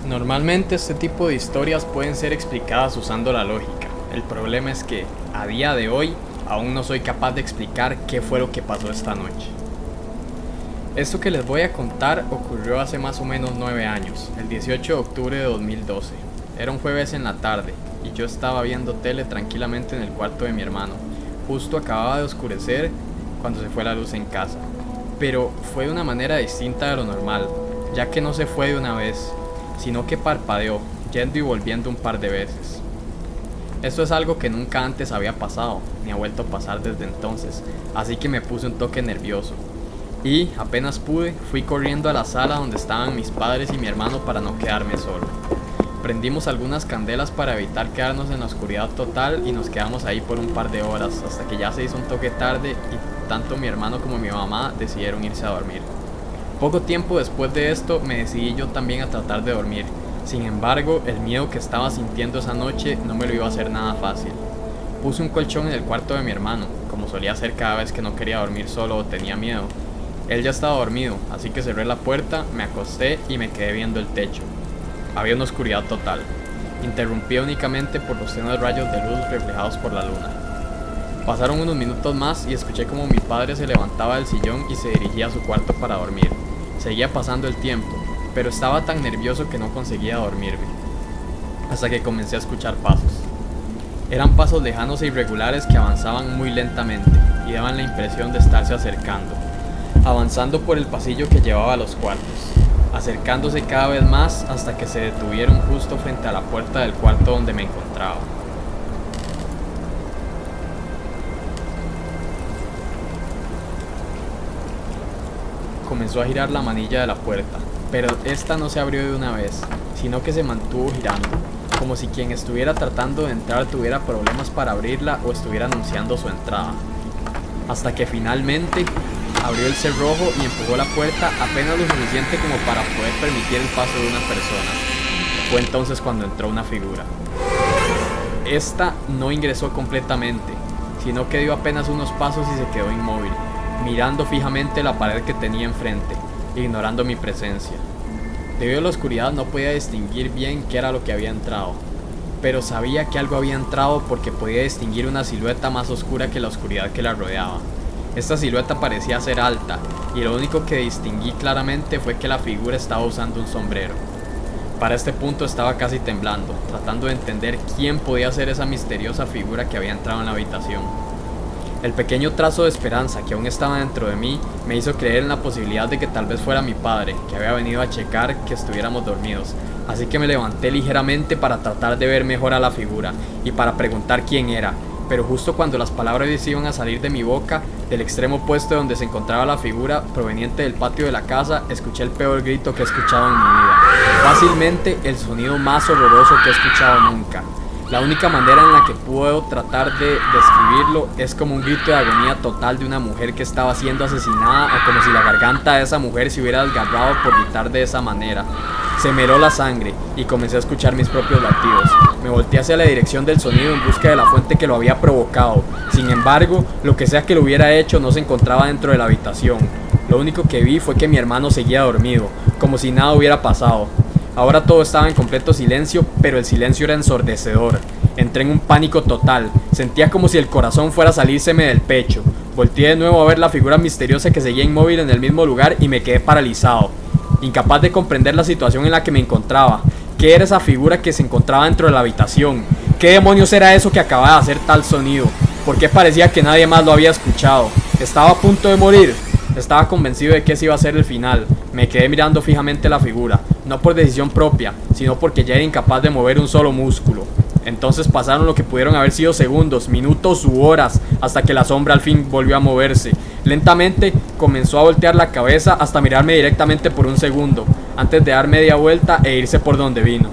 Normalmente este tipo de historias pueden ser explicadas usando la lógica. El problema es que, a día de hoy, aún no soy capaz de explicar qué fue lo que pasó esta noche. Esto que les voy a contar ocurrió hace más o menos 9 años, el 18 de octubre de 2012. Era un jueves en la tarde y yo estaba viendo tele tranquilamente en el cuarto de mi hermano. Justo acababa de oscurecer cuando se fue la luz en casa. Pero fue de una manera distinta de lo normal, ya que no se fue de una vez, sino que parpadeó, yendo y volviendo un par de veces. Esto es algo que nunca antes había pasado, ni ha vuelto a pasar desde entonces, así que me puse un toque nervioso. Y, apenas pude, fui corriendo a la sala donde estaban mis padres y mi hermano para no quedarme solo. Prendimos algunas candelas para evitar quedarnos en la oscuridad total y nos quedamos ahí por un par de horas, hasta que ya se hizo un toque tarde y tanto mi hermano como mi mamá decidieron irse a dormir. Poco tiempo después de esto me decidí yo también a tratar de dormir. Sin embargo, el miedo que estaba sintiendo esa noche no me lo iba a hacer nada fácil. Puse un colchón en el cuarto de mi hermano, como solía hacer cada vez que no quería dormir solo o tenía miedo. Él ya estaba dormido, así que cerré la puerta, me acosté y me quedé viendo el techo. Había una oscuridad total, interrumpida únicamente por los tenues rayos de luz reflejados por la luna. Pasaron unos minutos más y escuché como mi padre se levantaba del sillón y se dirigía a su cuarto para dormir. Seguía pasando el tiempo, pero estaba tan nervioso que no conseguía dormirme, hasta que comencé a escuchar pasos. Eran pasos lejanos e irregulares que avanzaban muy lentamente y daban la impresión de estarse acercando, avanzando por el pasillo que llevaba a los cuartos, acercándose cada vez más hasta que se detuvieron justo frente a la puerta del cuarto donde me encontraba. Comenzó a girar la manilla de la puerta, pero esta no se abrió de una vez, sino que se mantuvo girando, como si quien estuviera tratando de entrar tuviera problemas para abrirla o estuviera anunciando su entrada. Hasta que finalmente abrió el cerrojo y empujó la puerta apenas lo suficiente como para poder permitir el paso de una persona. Fue entonces cuando entró una figura. Esta no ingresó completamente, sino que dio apenas unos pasos y se quedó inmóvil, mirando fijamente la pared que tenía enfrente, ignorando mi presencia. Debido a la oscuridad no podía distinguir bien qué era lo que había entrado, pero sabía que algo había entrado porque podía distinguir una silueta más oscura que la oscuridad que la rodeaba. Esta silueta parecía ser alta, y lo único que distinguí claramente fue que la figura estaba usando un sombrero. Para este punto estaba casi temblando, tratando de entender quién podía ser esa misteriosa figura que había entrado en la habitación. El pequeño trazo de esperanza que aún estaba dentro de mí me hizo creer en la posibilidad de que tal vez fuera mi padre, que había venido a checar que estuviéramos dormidos. Así que me levanté ligeramente para tratar de ver mejor a la figura y para preguntar quién era. Pero justo cuando las palabras iban a salir de mi boca, del extremo opuesto de donde se encontraba la figura, proveniente del patio de la casa, escuché el peor grito que he escuchado en mi vida. Fácilmente el sonido más horroroso que he escuchado nunca. La única manera en la que puedo tratar de describirlo es como un grito de agonía total de una mujer que estaba siendo asesinada, o como si la garganta de esa mujer se hubiera desgarrado por gritar de esa manera. Se me heló la sangre y comencé a escuchar mis propios latidos. Me volteé hacia la dirección del sonido en busca de la fuente que lo había provocado. Sin embargo, lo que sea que lo hubiera hecho no se encontraba dentro de la habitación. Lo único que vi fue que mi hermano seguía dormido, como si nada hubiera pasado. Ahora todo estaba en completo silencio, pero el silencio era ensordecedor. Entré en un pánico total. Sentía como si el corazón fuera a salírseme del pecho. Volteé de nuevo a ver la figura misteriosa que seguía inmóvil en el mismo lugar y me quedé paralizado, incapaz de comprender la situación en la que me encontraba. ¿Qué era esa figura que se encontraba dentro de la habitación? ¿Qué demonios era eso que acababa de hacer tal sonido? ¿Por qué parecía que nadie más lo había escuchado? ¿Estaba a punto de morir? Estaba convencido de que ese iba a ser el final. Me quedé mirando fijamente la figura, no por decisión propia, sino porque ya era incapaz de mover un solo músculo. Entonces pasaron lo que pudieron haber sido segundos, minutos u horas, hasta que la sombra al fin volvió a moverse. Lentamente comenzó a voltear la cabeza hasta mirarme directamente por un segundo, antes de dar media vuelta e irse por donde vino.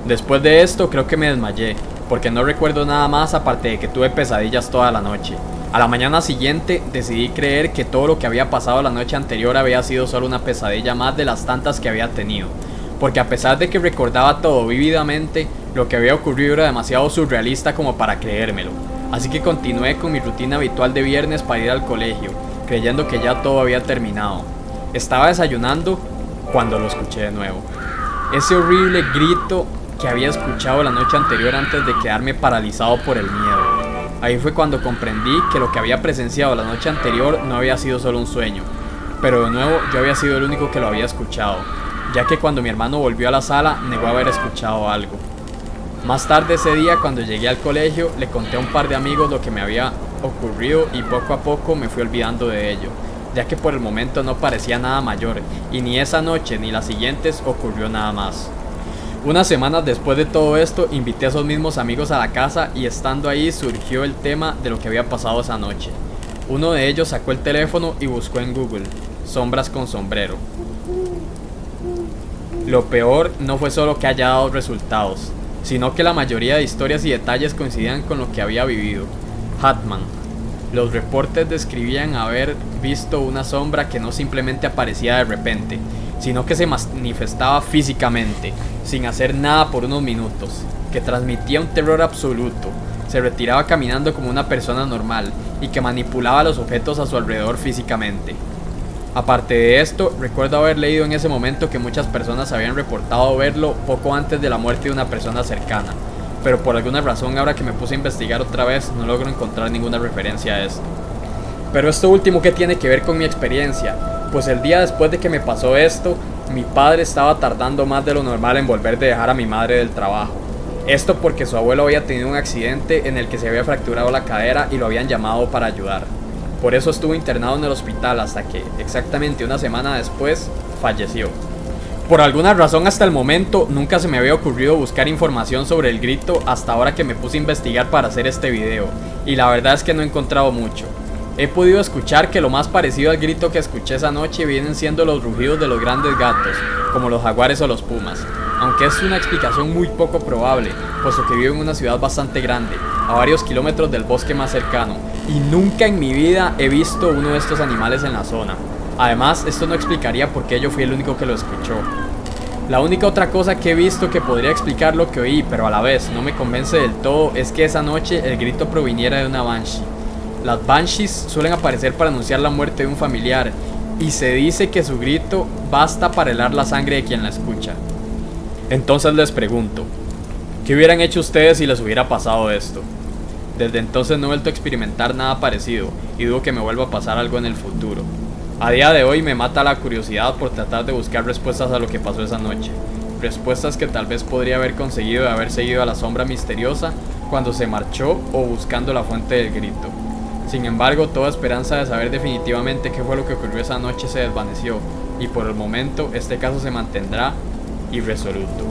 Después de esto creo que me desmayé, porque no recuerdo nada más aparte de que tuve pesadillas toda la noche. A la mañana siguiente decidí creer que todo lo que había pasado la noche anterior había sido solo una pesadilla más de las tantas que había tenido, porque a pesar de que recordaba todo vívidamente, lo que había ocurrido era demasiado surrealista como para creérmelo. Así que continué con mi rutina habitual de viernes para ir al colegio, creyendo que ya todo había terminado. Estaba desayunando cuando lo escuché de nuevo. Ese horrible grito que había escuchado la noche anterior antes de quedarme paralizado por el miedo. Ahí fue cuando comprendí que lo que había presenciado la noche anterior no había sido solo un sueño, pero de nuevo yo había sido el único que lo había escuchado, ya que cuando mi hermano volvió a la sala negó haber escuchado algo. Más tarde ese día, cuando llegué al colegio, le conté a un par de amigos lo que me había ocurrido y poco a poco me fui olvidando de ello, ya que por el momento no parecía nada mayor y ni esa noche ni las siguientes ocurrió nada más. Unas semanas después de todo esto, invité a esos mismos amigos a la casa y estando ahí surgió el tema de lo que había pasado esa noche. Uno de ellos sacó el teléfono y buscó en Google, sombras con sombrero. Lo peor no fue solo que haya dado resultados, sino que la mayoría de historias y detalles coincidían con lo que había vivido. Hatman. Los reportes describían haber visto una sombra que no simplemente aparecía de repente, sino que se manifestaba físicamente, sin hacer nada por unos minutos, que transmitía un terror absoluto, se retiraba caminando como una persona normal y que manipulaba los objetos a su alrededor físicamente. Aparte de esto, recuerdo haber leído en ese momento que muchas personas habían reportado verlo poco antes de la muerte de una persona cercana, pero por alguna razón ahora que me puse a investigar otra vez no logro encontrar ninguna referencia a esto. Pero esto último, ¿qué tiene que ver con mi experiencia? Pues el día después de que me pasó esto, mi padre estaba tardando más de lo normal en volver de dejar a mi madre del trabajo. Esto porque su abuelo había tenido un accidente en el que se había fracturado la cadera y lo habían llamado para ayudar. Por eso estuvo internado en el hospital hasta que, exactamente una semana después, falleció. Por alguna razón hasta el momento nunca se me había ocurrido buscar información sobre el grito hasta ahora que me puse a investigar para hacer este video, y la verdad es que no he encontrado mucho. He podido escuchar que lo más parecido al grito que escuché esa noche vienen siendo los rugidos de los grandes gatos, como los jaguares o los pumas, aunque es una explicación muy poco probable, puesto que vivo en una ciudad bastante grande, a varios kilómetros del bosque más cercano, y nunca en mi vida he visto uno de estos animales en la zona. Además, esto no explicaría por qué yo fui el único que lo escuchó. La única otra cosa que he visto que podría explicar lo que oí, pero a la vez no me convence del todo, es que esa noche el grito proviniera de una banshee. Las banshees suelen aparecer para anunciar la muerte de un familiar, y se dice que su grito basta para helar la sangre de quien la escucha. Entonces les pregunto, ¿qué hubieran hecho ustedes si les hubiera pasado esto? Desde entonces no he vuelto a experimentar nada parecido, y dudo que me vuelva a pasar algo en el futuro. A día de hoy me mata la curiosidad por tratar de buscar respuestas a lo que pasó esa noche. Respuestas que tal vez podría haber conseguido de haber seguido a la sombra misteriosa cuando se marchó o buscando la fuente del grito. Sin embargo, toda esperanza de saber definitivamente qué fue lo que ocurrió esa noche se desvaneció, y por el momento este caso se mantendrá irresoluto.